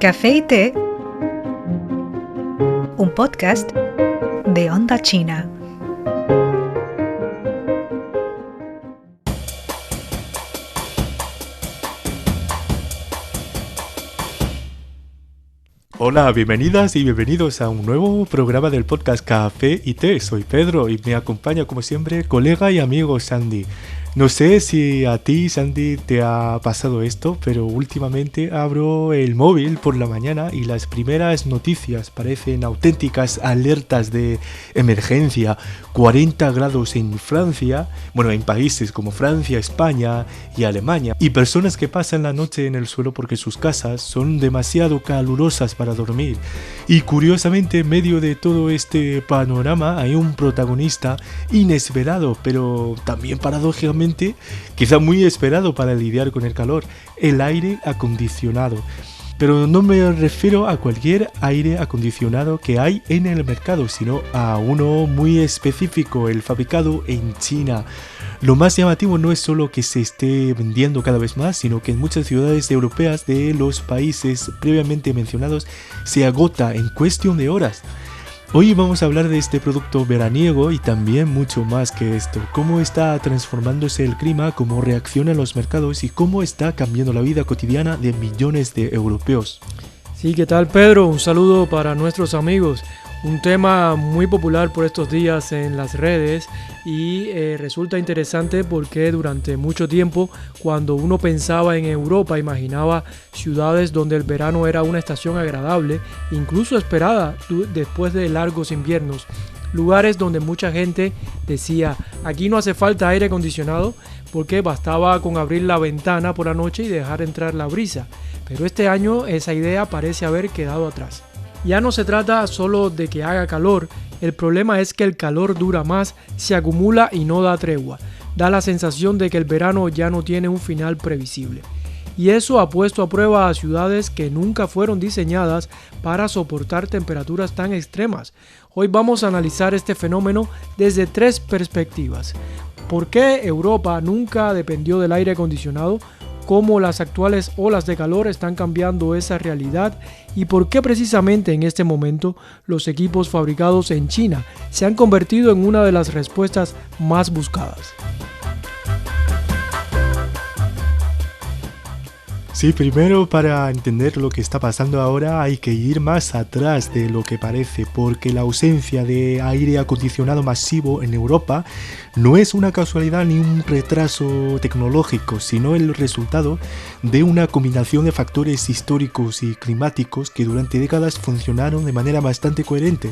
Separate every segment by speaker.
Speaker 1: Café y té, un podcast de Onda China.
Speaker 2: Hola, bienvenidas y bienvenidos a un nuevo programa del podcast Café y Té. Soy Pedro y me acompaña como siempre colega y amigo Sandy. No sé si a ti, Sandy, te ha pasado esto, pero últimamente abro el móvil por la mañana y las primeras noticias parecen auténticas alertas de emergencia. 40 grados en Francia, en países como Francia, España y Alemania. Y personas que pasan la noche en el suelo porque sus casas son demasiado calurosas para dormir. Y curiosamente, en medio de todo este panorama hay un protagonista inesperado, pero también paradójicamente quizá muy esperado para lidiar con el calor: el aire acondicionado. Pero no me refiero a cualquier aire acondicionado que hay en el mercado, sino a uno muy específico, el fabricado en China. Lo más llamativo no es solo que se esté vendiendo cada vez más, sino que en muchas ciudades europeas de los países previamente mencionados se agota en cuestión de horas. Hoy vamos a hablar de este producto veraniego y también mucho más que esto. Cómo está transformándose el clima, cómo reaccionan los mercados y cómo está cambiando la vida cotidiana de millones de europeos.
Speaker 3: Sí, ¿qué tal, Pedro? Un saludo para nuestros amigos. Un tema muy popular por estos días en las redes y resulta interesante porque durante mucho tiempo, cuando uno pensaba en Europa, imaginaba ciudades donde el verano era una estación agradable, incluso esperada después de largos inviernos. Lugares donde mucha gente decía: aquí no hace falta aire acondicionado porque bastaba con abrir la ventana por la noche y dejar entrar la brisa. Pero este año esa idea parece haber quedado atrás. Ya no se trata solo de que haga calor, el problema es que el calor dura más, se acumula y no da tregua. Da la sensación de que el verano ya no tiene un final previsible. Y eso ha puesto a prueba a ciudades que nunca fueron diseñadas para soportar temperaturas tan extremas. Hoy vamos a analizar este fenómeno desde 3 perspectivas. ¿Por qué Europa nunca dependió del aire acondicionado? ¿Cómo las actuales olas de calor están cambiando esa realidad? ¿Y por qué precisamente en este momento los equipos fabricados en China se han convertido en una de las respuestas más buscadas?
Speaker 2: Sí, primero, para entender lo que está pasando ahora hay que ir más atrás de lo que parece, porque la ausencia de aire acondicionado masivo en Europa no es una casualidad ni un retraso tecnológico, sino el resultado de una combinación de factores históricos y climáticos que durante décadas funcionaron de manera bastante coherente.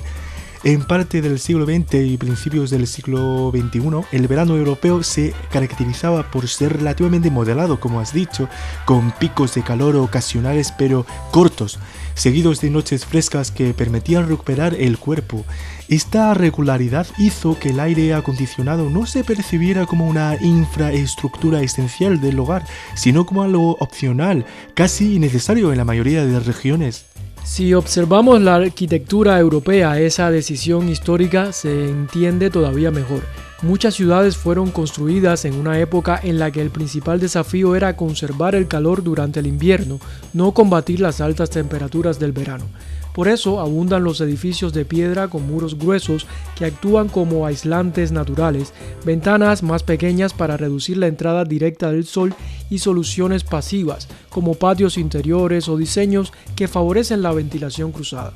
Speaker 2: En parte del siglo XX y principios del siglo XXI, el verano europeo se caracterizaba por ser relativamente moderado, como has dicho, con picos de calor ocasionales pero cortos, seguidos de noches frescas que permitían recuperar el cuerpo. Esta regularidad hizo que el aire acondicionado no se percibiera como una infraestructura esencial del hogar, sino como algo opcional, casi innecesario en la mayoría de regiones.
Speaker 3: Si observamos la arquitectura europea, esa decisión histórica se entiende todavía mejor. Muchas ciudades fueron construidas en una época en la que el principal desafío era conservar el calor durante el invierno, no combatir las altas temperaturas del verano. Por eso abundan los edificios de piedra con muros gruesos que actúan como aislantes naturales, ventanas más pequeñas para reducir la entrada directa del sol y soluciones pasivas como patios interiores o diseños que favorecen la ventilación cruzada.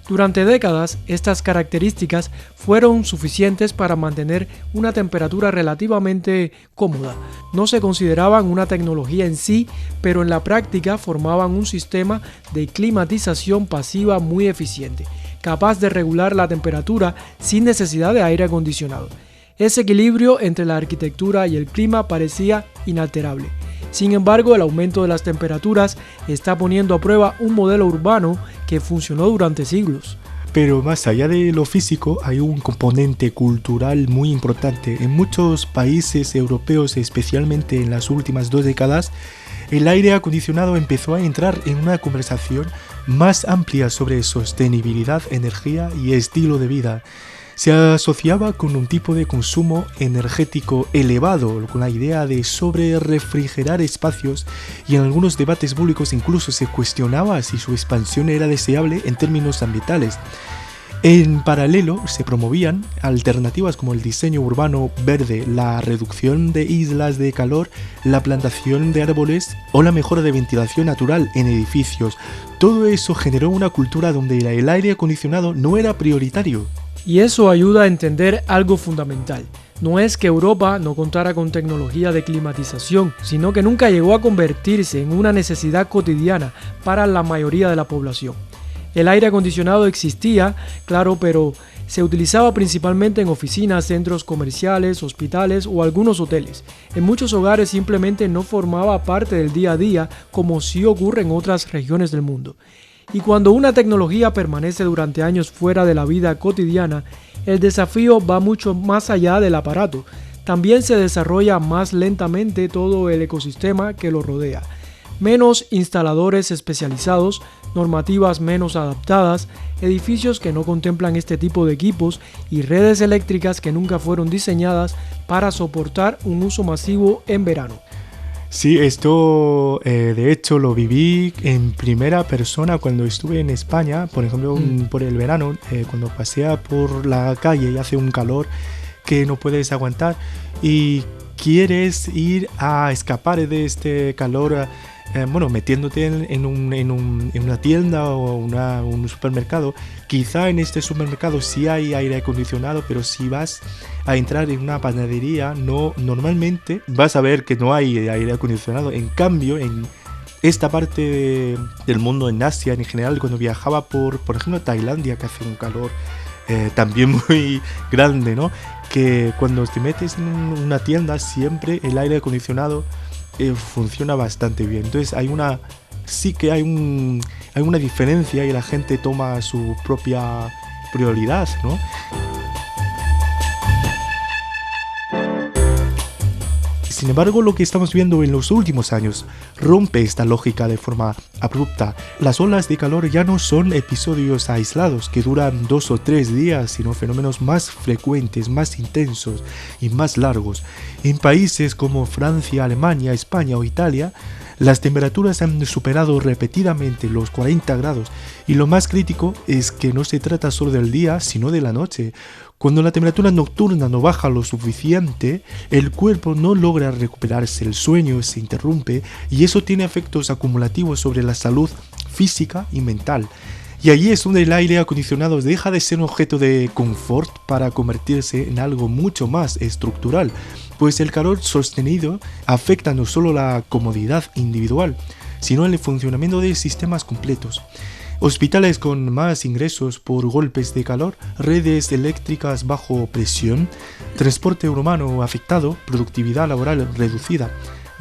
Speaker 3: Durante décadas, estas características fueron suficientes para mantener una temperatura relativamente cómoda. No se consideraban una tecnología en sí, pero en la práctica formaban un sistema de climatización pasiva muy eficiente, capaz de regular la temperatura sin necesidad de aire acondicionado. Ese equilibrio entre la arquitectura y el clima parecía inalterable. Sin embargo, el aumento de las temperaturas está poniendo a prueba un modelo urbano que funcionó durante siglos.
Speaker 2: Pero más allá de lo físico, hay un componente cultural muy importante. En muchos países europeos, especialmente en las últimas 2 décadas, el aire acondicionado empezó a entrar en una conversación más amplia sobre sostenibilidad, energía y estilo de vida. se asociaba con un tipo de consumo energético elevado, con la idea de sobre-refrigerar espacios, y en algunos debates públicos incluso se cuestionaba si su expansión era deseable en términos ambientales. En paralelo, se promovían alternativas como el diseño urbano verde, la reducción de islas de calor, la plantación de árboles o la mejora de ventilación natural en edificios. Todo eso generó una cultura donde el aire acondicionado no era prioritario.
Speaker 3: Y eso ayuda a entender algo fundamental. No es que Europa no contara con tecnología de climatización, sino que nunca llegó a convertirse en una necesidad cotidiana para la mayoría de la población. El aire acondicionado existía, claro, pero se utilizaba principalmente en oficinas, centros comerciales, hospitales o algunos hoteles. En muchos hogares simplemente no formaba parte del día a día como sí ocurre en otras regiones del mundo. Y cuando una tecnología permanece durante años fuera de la vida cotidiana, el desafío va mucho más allá del aparato. También se desarrolla más lentamente todo el ecosistema que lo rodea. Menos instaladores especializados, normativas menos adaptadas, edificios que no contemplan este tipo de equipos y redes eléctricas que nunca fueron diseñadas para soportar un uso masivo en verano.
Speaker 2: Sí, esto de hecho lo viví en primera persona cuando estuve en España, por ejemplo, por el verano, cuando paseas por la calle y hace un calor que no puedes aguantar y quieres ir a escapar de este calor. Metiéndote en una tienda o un supermercado. Quizá en este supermercado sí hay aire acondicionado, pero si vas a entrar en una panadería, normalmente vas a ver que no hay aire acondicionado. En cambio, en esta parte del mundo, en Asia en general, cuando viajaba por ejemplo, Tailandia, que hace un calor también muy grande, ¿no? Que cuando te metes en una tienda, siempre el aire acondicionado funciona bastante bien. Entonces hay una diferencia y la gente toma su propia prioridad, ¿no? Sin embargo, lo que estamos viendo en los últimos años rompe esta lógica de forma abrupta. Las olas de calor ya no son episodios aislados que duran 2 o 3 días, sino fenómenos más frecuentes, más intensos y más largos. En países como Francia, Alemania, España o Italia, las temperaturas han superado repetidamente los 40 grados y lo más crítico es que no se trata solo del día, sino de la noche. Cuando la temperatura nocturna no baja lo suficiente, el cuerpo no logra recuperarse, el sueño se interrumpe y eso tiene efectos acumulativos sobre la salud física y mental. Y allí es donde el aire acondicionado deja de ser un objeto de confort para convertirse en algo mucho más estructural, pues el calor sostenido afecta no solo la comodidad individual, sino el funcionamiento de sistemas completos. Hospitales con más ingresos por golpes de calor, redes eléctricas bajo presión, transporte urbano afectado, productividad laboral reducida.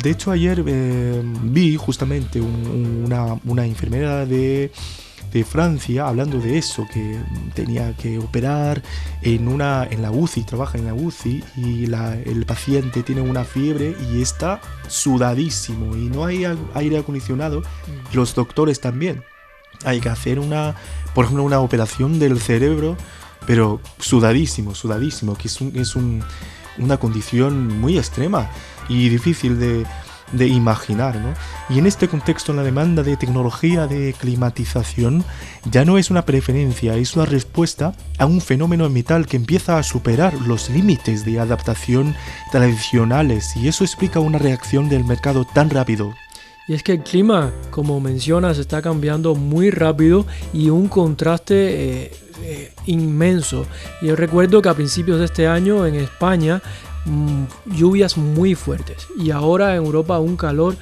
Speaker 2: De hecho, ayer vi justamente una enfermera de Francia hablando de eso, que tenía que operar en la UCI, trabaja en la UCI y el paciente tiene una fiebre y está sudadísimo y no hay aire acondicionado, los doctores también. Hay que hacer por ejemplo, una operación del cerebro, pero sudadísimo, que es una condición muy extrema y difícil de imaginar, ¿no? Y en este contexto la demanda de tecnología de climatización ya no es una preferencia, es una respuesta a un fenómeno ambiental que empieza a superar los límites de adaptación tradicionales y eso explica una reacción del mercado tan rápido.
Speaker 3: Y es que el clima, como mencionas, está cambiando muy rápido y un contraste inmenso. Yo recuerdo que a principios de este año en España lluvias muy fuertes y ahora en Europa un calor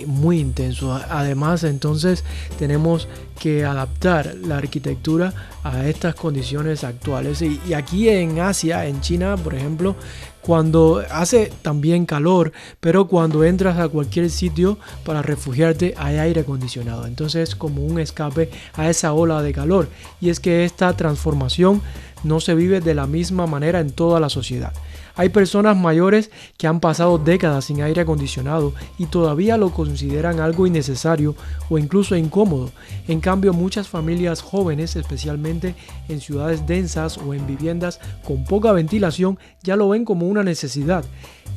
Speaker 3: muy intenso. Además, entonces tenemos que adaptar la arquitectura a estas condiciones actuales. Y aquí en Asia, en China, por ejemplo, cuando hace también calor, pero cuando entras a cualquier sitio para refugiarte hay aire acondicionado. Entonces es como un escape a esa ola de calor. Y es que esta transformación no se vive de la misma manera en toda la sociedad. Hay personas mayores que han pasado décadas sin aire acondicionado y todavía lo consideran algo innecesario o incluso incómodo. En cambio, muchas familias jóvenes, especialmente en ciudades densas o en viviendas con poca ventilación, ya lo ven como una necesidad.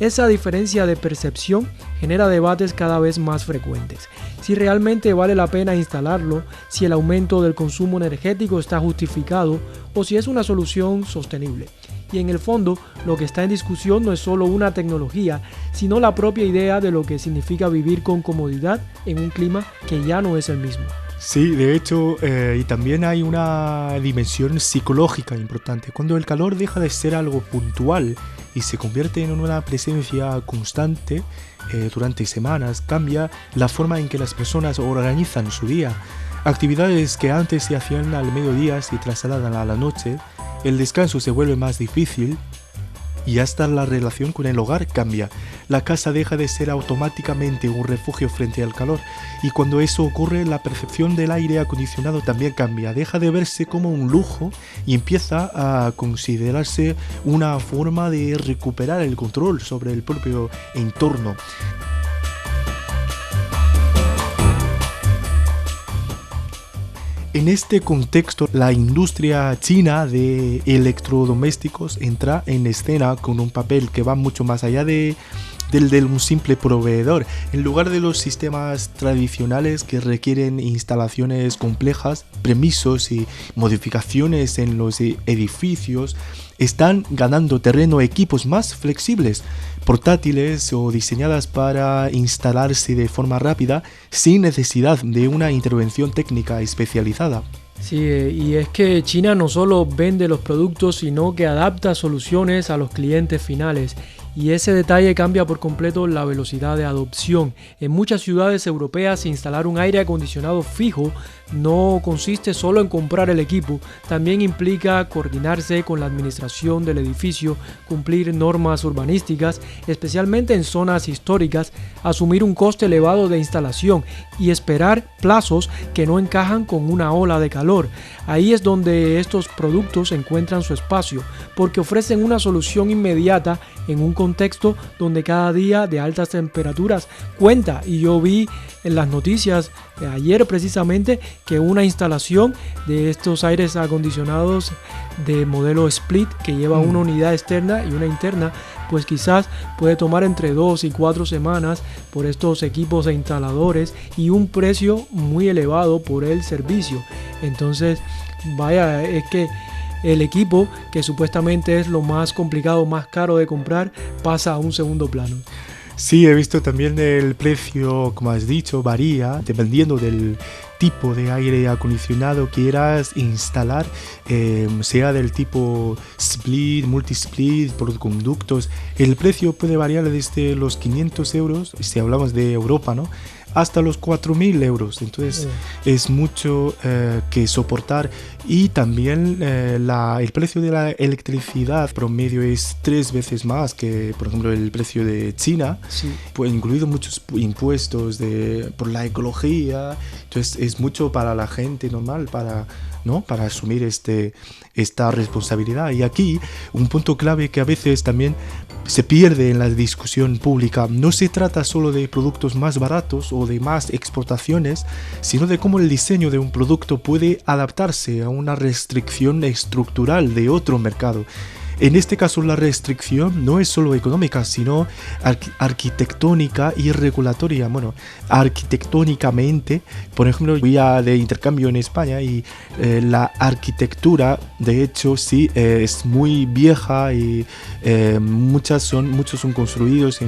Speaker 3: Esa diferencia de percepción genera debates cada vez más frecuentes. Si realmente vale la pena instalarlo, si el aumento del consumo energético está justificado o si es una solución sostenible. Y en el fondo, lo que está en discusión no es solo una tecnología, sino la propia idea de lo que significa vivir con comodidad en un clima que ya no es el mismo.
Speaker 2: Sí, de hecho, y también hay una dimensión psicológica importante. Cuando el calor deja de ser algo puntual y se convierte en una presencia constante durante semanas, cambia la forma en que las personas organizan su día. Actividades que antes se hacían al mediodía se trasladan a la noche, el descanso se vuelve más difícil y hasta la relación con el hogar cambia. La casa deja de ser automáticamente un refugio frente al calor y cuando eso ocurre la percepción del aire acondicionado también cambia. Deja de verse como un lujo y empieza a considerarse una forma de recuperar el control sobre el propio entorno. En este contexto, la industria china de electrodomésticos entra en escena con un papel que va mucho más allá del de un simple proveedor. En lugar de los sistemas tradicionales que requieren instalaciones complejas, permisos y modificaciones en los edificios, están ganando terreno equipos más flexibles, portátiles o diseñadas para instalarse de forma rápida sin necesidad de una intervención técnica especializada.
Speaker 3: Sí, y es que China no solo vende los productos, sino que adapta soluciones a los clientes finales. Y ese detalle cambia por completo la velocidad de adopción. En muchas ciudades europeas, instalar un aire acondicionado fijo no consiste solo en comprar el equipo, también implica coordinarse con la administración del edificio, cumplir normas urbanísticas, especialmente en zonas históricas, asumir un coste elevado de instalación y esperar plazos que no encajan con una ola de calor. Ahí es donde estos productos encuentran su espacio, porque ofrecen una solución inmediata en un contexto donde cada día de altas temperaturas cuenta. Y yo vi en las noticias ayer precisamente que una instalación de estos aires acondicionados de modelo split que lleva una unidad externa y una interna, pues quizás puede tomar entre 2 y 4 semanas por estos equipos e instaladores y un precio muy elevado por el servicio. Entonces, vaya, es que el equipo, que supuestamente es lo más complicado, más caro de comprar, pasa a un segundo plano.
Speaker 2: Sí, he visto también el precio, como has dicho, varía dependiendo del tipo de aire acondicionado que quieras instalar, sea del tipo split, multi-split, por conductos. El precio puede variar desde los 500 euros, si hablamos de Europa, ¿no?, hasta los 4.000 euros. Entonces es mucho que soportar. Y también el precio de la electricidad promedio es 3 veces más que, por ejemplo, el precio de China. Sí. Pues incluido muchos impuestos por la ecología. Entonces es mucho para la gente normal, para asumir esta responsabilidad. Y aquí un punto clave que a veces también se pierde en la discusión pública: no se trata solo de productos más baratos o de más exportaciones, sino de cómo el diseño de un producto puede adaptarse a una restricción estructural de otro mercado. En este caso, la restricción no es solo económica, sino arquitectónica y regulatoria. Bueno, arquitectónicamente, por ejemplo, fui de intercambio en España y la arquitectura, de hecho, sí, es muy vieja y muchos son construidos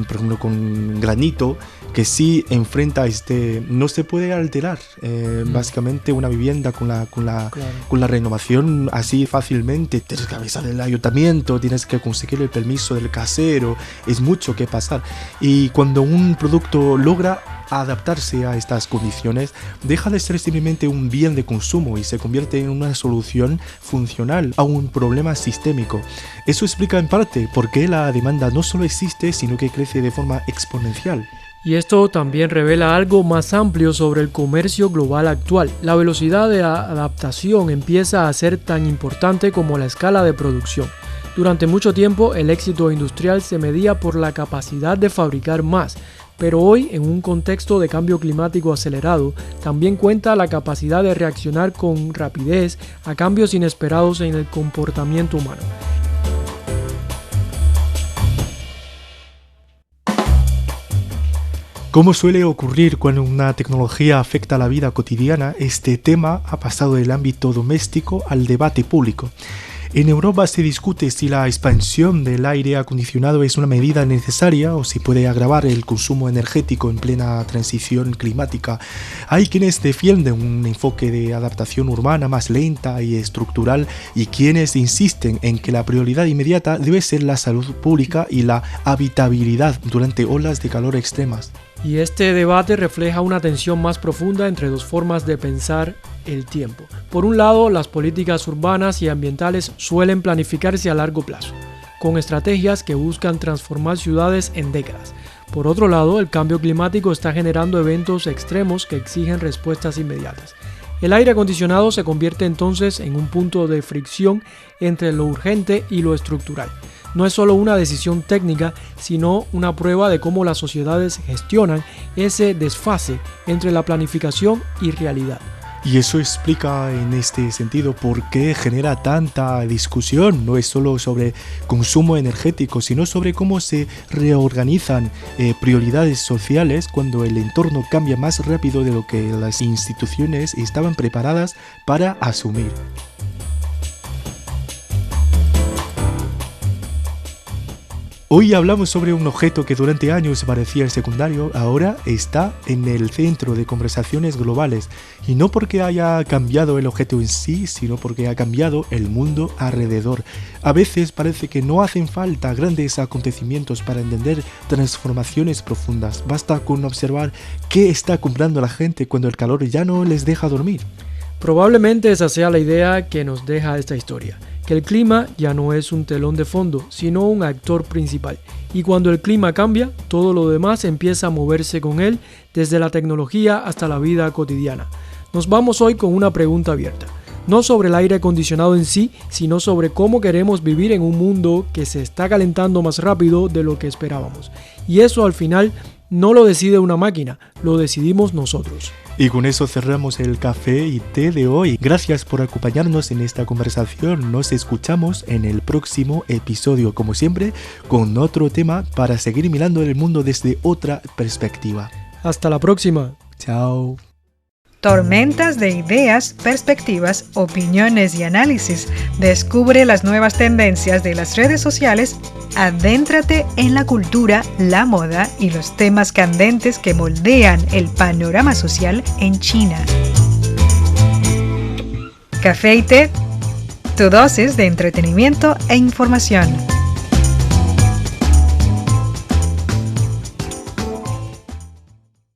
Speaker 2: por ejemplo, con granito, que sí enfrenta no se puede alterar básicamente una vivienda con la renovación así fácilmente. Tienes que avisar al ayuntamiento, tienes que conseguir el permiso del casero, es mucho que pasar. Y cuando un producto logra adaptarse a estas condiciones, deja de ser simplemente un bien de consumo y se convierte en una solución funcional a un problema sistémico. Eso explica en parte por qué la demanda no solo existe, sino que crece de forma exponencial.
Speaker 3: Y esto también revela algo más amplio sobre el comercio global actual. La velocidad de adaptación empieza a ser tan importante como la escala de producción. Durante mucho tiempo el éxito industrial se medía por la capacidad de fabricar más, pero hoy, en un contexto de cambio climático acelerado, también cuenta la capacidad de reaccionar con rapidez a cambios inesperados en el comportamiento humano.
Speaker 2: Como suele ocurrir cuando una tecnología afecta la vida cotidiana, este tema ha pasado del ámbito doméstico al debate público. En Europa se discute si la expansión del aire acondicionado es una medida necesaria o si puede agravar el consumo energético en plena transición climática. Hay quienes defienden un enfoque de adaptación urbana más lenta y estructural y quienes insisten en que la prioridad inmediata debe ser la salud pública y la habitabilidad durante olas de calor extremas.
Speaker 3: Y este debate refleja una tensión más profunda entre dos formas de pensar el tiempo. Por un lado, las políticas urbanas y ambientales suelen planificarse a largo plazo, con estrategias que buscan transformar ciudades en décadas. Por otro lado, el cambio climático está generando eventos extremos que exigen respuestas inmediatas. El aire acondicionado se convierte entonces en un punto de fricción entre lo urgente y lo estructural. No es solo una decisión técnica, sino una prueba de cómo las sociedades gestionan ese desfase entre la planificación y realidad.
Speaker 2: Y eso explica en este sentido por qué genera tanta discusión. No es solo sobre consumo energético, sino sobre cómo se reorganizan prioridades sociales cuando el entorno cambia más rápido de lo que las instituciones estaban preparadas para asumir. Hoy hablamos sobre un objeto que durante años parecía secundario, ahora está en el centro de conversaciones globales, y no porque haya cambiado el objeto en sí, sino porque ha cambiado el mundo alrededor. A veces parece que no hacen falta grandes acontecimientos para entender transformaciones profundas, basta con observar qué está comprando la gente cuando el calor ya no les deja dormir.
Speaker 3: Probablemente esa sea la idea que nos deja esta historia, que el clima ya no es un telón de fondo, sino un actor principal. Y cuando el clima cambia, todo lo demás empieza a moverse con él, desde la tecnología hasta la vida cotidiana. Nos vamos hoy con una pregunta abierta, no sobre el aire acondicionado en sí, sino sobre cómo queremos vivir en un mundo que se está calentando más rápido de lo que esperábamos. Y eso al final no lo decide una máquina, lo decidimos nosotros.
Speaker 2: Y con eso cerramos el café y té de hoy. Gracias por acompañarnos en esta conversación. Nos escuchamos en el próximo episodio, como siempre, con otro tema para seguir mirando el mundo desde otra perspectiva.
Speaker 3: Hasta la próxima.
Speaker 2: Chao.
Speaker 1: Tormentas de ideas, perspectivas, opiniones y análisis. Descubre las nuevas tendencias de las redes sociales. Adéntrate en la cultura, la moda y los temas candentes que moldean el panorama social en China. Café y té, tu dosis de entretenimiento e información.